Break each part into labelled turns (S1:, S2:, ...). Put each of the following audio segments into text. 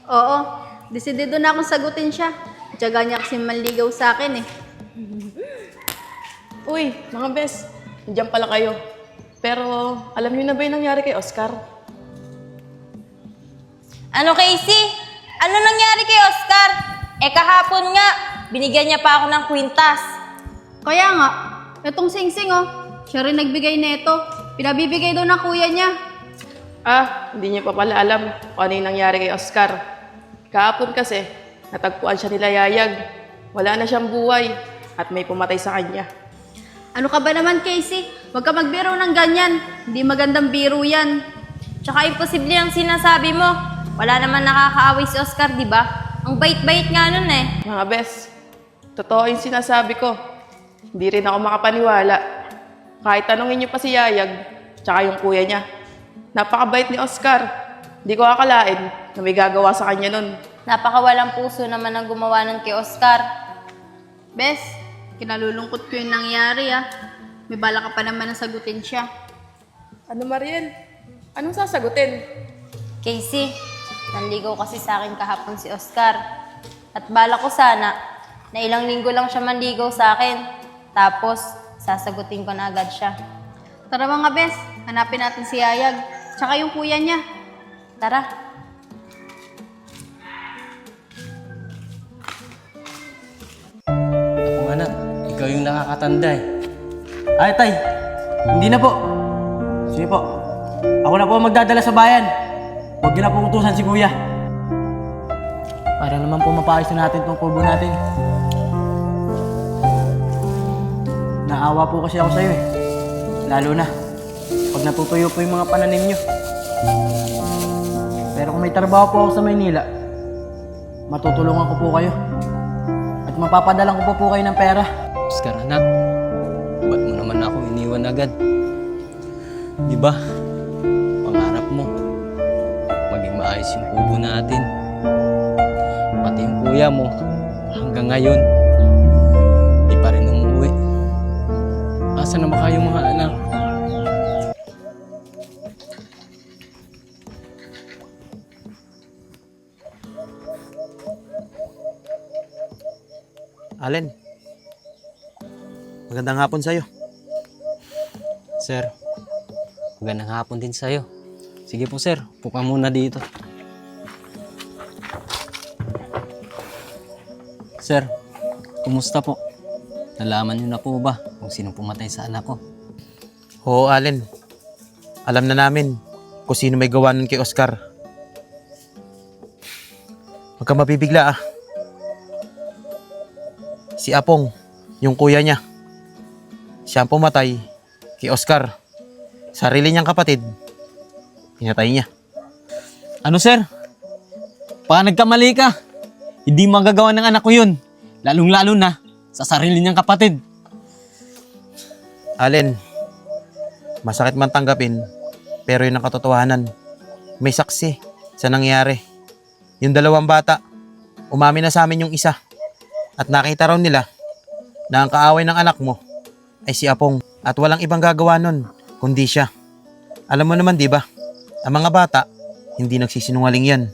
S1: Oo, desidido na akong sagutin siya. Tiyaga niya kasi manligaw sa akin eh.
S2: Uy, mga bes, nandiyan pala kayo. Pero alam niyo na ba yung nangyari kay Oscar?
S3: Ano, Casey? Ano nangyari kay Oscar? Kahapon nga, binigyan niya pa ako ng kwintas.
S1: Kaya nga, itong singsing oh, siya rin nagbigay nito. Pinabibigay daw ng kuya niya.
S2: Hindi niya pa pala alam kung ano yung nangyari kay Oscar. Kahapon kasi, natagpuan siya nila Yayag. Wala na siyang buhay at may pumatay sa kanya.
S1: Ano ka ba naman, Casey? Huwag ka magbiro ng ganyan. Hindi magandang biro yan.
S3: Tsaka imposible ang sinasabi mo. Wala naman nakakaaway si Oscar, di ba? Ang bait-bait nga nun eh.
S2: Mga bes, totoo yung sinasabi ko. Hindi rin ako makapaniwala. Kahit tanungin niyo pa si Yayag, tsaka yung kuya niya. Napakabait ni Oscar. Hindi ko akalain na may gagawa sa kanya nun.
S3: Napakawalang puso naman ang gumawa nun kay Oscar.
S1: Bes, kinalulungkot ko yung nangyari ah. May bala ka pa naman na sagutin siya.
S2: Ano, Mariel? Anong sasagutin?
S3: Casey, nanligaw kasi sa akin kahapon si Oscar. At bala ko sana na ilang linggo lang siya manligaw sa akin. Tapos, sasagutin ko na agad siya.
S1: Tara mga bes, hanapin natin si Yayag. Tsaka yung kuya niya.
S3: Tara.
S4: Akong anak, ikaw yung nakakatanda eh. Ay, tay! Hindi na po. Sige po. Ako na po ang magdadala sa bayan. Huwag niyo na po utusan si kuya. Para naman po mapaayos na natin itong kubo natin. Naawa po kasi ako sa'yo eh. Lalo na, pag natutuyo po yung mga pananim niyo. Pero kung may trabaho po ako sa Maynila, matutulungan ko po kayo. At mapapadalang ko po kayo ng pera.
S5: Oscar, anak, ba't mo naman ako iniwan agad? Di ba, pangarap mo, maging maayos yung kubo natin. Pati yung kuya mo, hanggang ngayon, di pa rin umuwi. Asa na ba kayong mga anak?
S4: Allen, magandang hapon sa'yo.
S5: Sir, magandang hapon din sa'yo. Sige po sir, upo ka muna dito. Sir, kumusta po? Nalaman niyo na po ba kung sino pumatay sa anak ko?
S4: Oo, Allen. Alam na namin kung sino may gawa nun kay Oscar. Huwag ka mabibigla ah. Si Apong, yung kuya niya. Siya ang pumatay kay Oscar. Sarili niyang kapatid, pinatay niya.
S5: Ano sir? Baka nagkamali ka. Hindi magagawa ng anak ko yun. Lalong-lalo na sa sarili niyang kapatid.
S4: Allen, masakit man tanggapin, pero yun ang katotohanan. May saksi sa nangyari. Yung dalawang bata, umamin na sa amin yung isa. At nakita raw nila na ang kaaway ng anak mo ay si Apong at walang ibang gagawa nun kundi siya. Alam mo naman, di ba? Ang mga bata, hindi nagsisinungaling yan.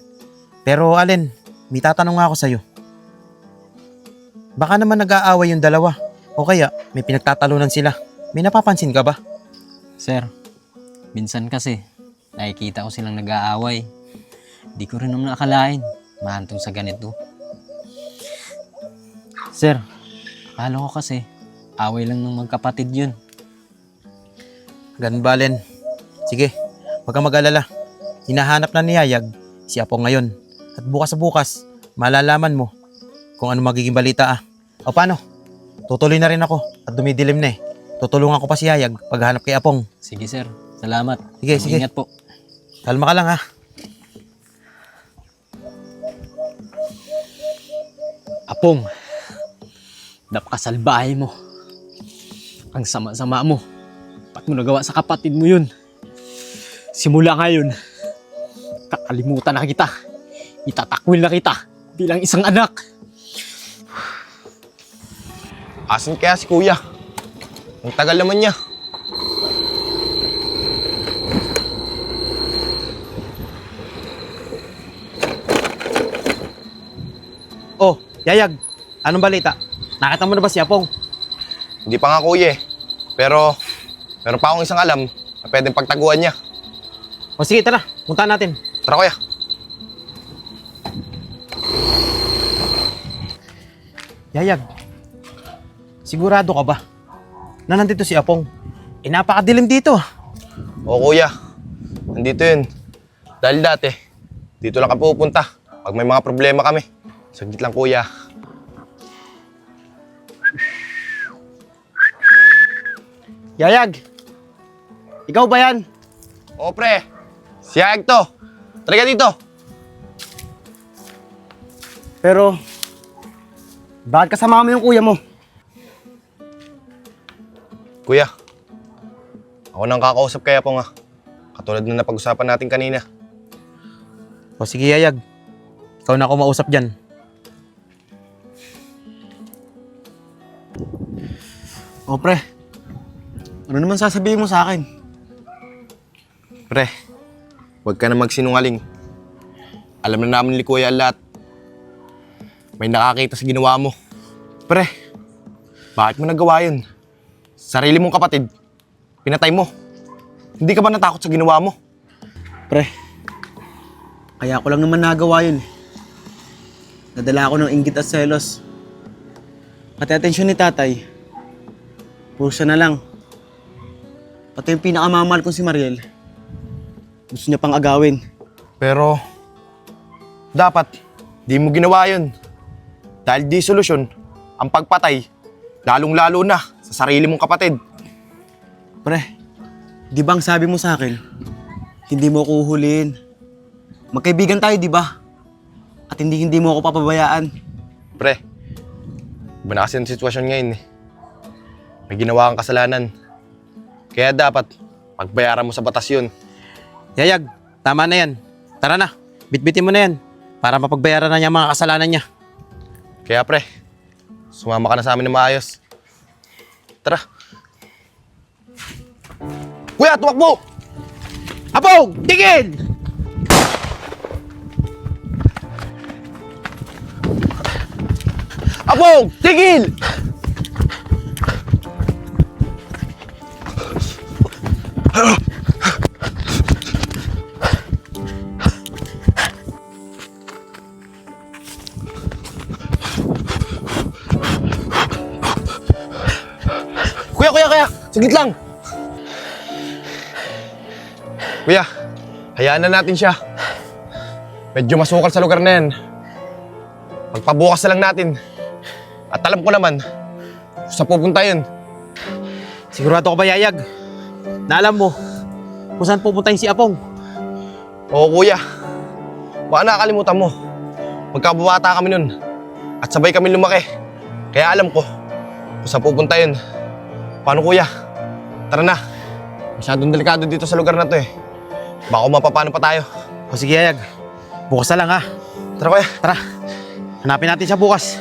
S4: Pero Allen, may tatanong nga ako sa'yo. Baka naman nag-aaway yung dalawa o kaya may pinagtatalunan sila. May napapansin ka ba?
S5: Sir, minsan kasi nakikita ko silang nag-aaway. Di ko rin naman nakalain mahantong sa ganito. Sir, akala ko kasi away lang ng magkapatid yun.
S4: Ganun ba, Allen? Sige, huwag kang mag-alala. Hinahanap na ni Yayag si Apong ngayon. At bukas sa bukas, malalaman mo kung ano magiging balita ah. O paano? Tutuloy na rin ako at dumidilim na eh. Tutulungan ko pa si Yayag paghanap kay Apong.
S5: Sige sir, salamat.
S4: Sige, sige.
S5: Ingat po.
S4: Kalma ka lang ha.
S5: Apong, napakasalbahe mo. Ang sama-sama mo. Ba't mo nagawa sa kapatid mo yun? Simula ngayon, kakalimutan na kita. Itatakwil na kita bilang isang anak.
S6: Asan kaya si kuya? Ang tagal naman niya.
S4: Oh, Yayag, anong balita? Nakita mo na ba si Apong?
S6: Hindi pa nga kuya eh. Pero, meron pa akong isang alam na pwedeng pagtaguan niya.
S4: O sige, tara, puntahan natin.
S6: Tara kuya.
S4: Yayag, sigurado ka ba na nandito si Apong? Napakadilim dito.
S6: Oo kuya, nandito yun. Dahil dati, dito lang kami pupunta pag may mga problema kami. Saglit lang kuya.
S4: Yayag, ikaw ba yan?
S6: Oo pre, si Yayag to. Tara dito.
S7: Pero, bakit kasama mo yung kuya mo?
S6: Kuya, ako nang kakausap kaya po nga. Katulad na napag-usapan natin kanina.
S4: O sige, Yayag, ikaw na ako mausap dyan.
S7: O pre, ano naman sasabihin mo sa akin?
S6: Pre, huwag ka na magsinungaling. Alam na namin ni Kuya ang lahat. May nakakita sa ginawa mo. Pre, bakit mo nagawa yun? Sarili mong kapatid, pinatay mo. Hindi ka ba natakot sa ginawa mo?
S7: Pre, kaya ko lang naman nagawa yun. Nadala ako ng inggit at selos. Pati atensyon ni tatay, puro siya na lang. Pati yung pinakamamahal kong si Mariel, gusto niya pang agawin.
S6: Pero, dapat, di mo ginawa yun. Dahil di solusyon, ang pagpatay, lalong-lalo na sa sarili mong kapatid.
S7: Pre, di ba ang sabi mo sa akin, hindi mo ako uhulihin. Magkaibigan tayo, di ba? At hindi mo ako papabayaan.
S6: Pre, iba na kasi ang sitwasyon ngayon eh. May ginawa kang kasalanan. Kaya dapat, pagbayaran mo sa batas yun.
S4: Yayag, tama na yan. Tara na, bitbitin mo na yan para mapagbayaran na niya ang mga kasalanan niya.
S6: Kaya pre, sumama ka na sa amin na maayos. Tara. Kuya, tumakbo!
S4: Apong, tigil!
S6: Apong, tigil! Kuya! Saglit lang! Kuya, hayaan na natin siya. Medyo masukal sa lugar na yan. Magpabukas na lang natin. At alam ko naman, kung saan pupunta yun.
S4: Sigurado ka ba, Yayag? Na alam mo kung saan pupuntahin si Apong?
S6: Oo kuya, baka nakakalimutan mo. Magkababata kami nun. At sabay kami lumaki. Kaya alam ko kung saan pupunta yun. Paano kuya? Tara na. Masyadong delikado dito sa lugar na to eh. Baka mapapano pa tayo.
S4: O sige, Yayag. Bukas na lang ha.
S6: Tara kuya.
S4: Tara. Hanapin natin siya bukas.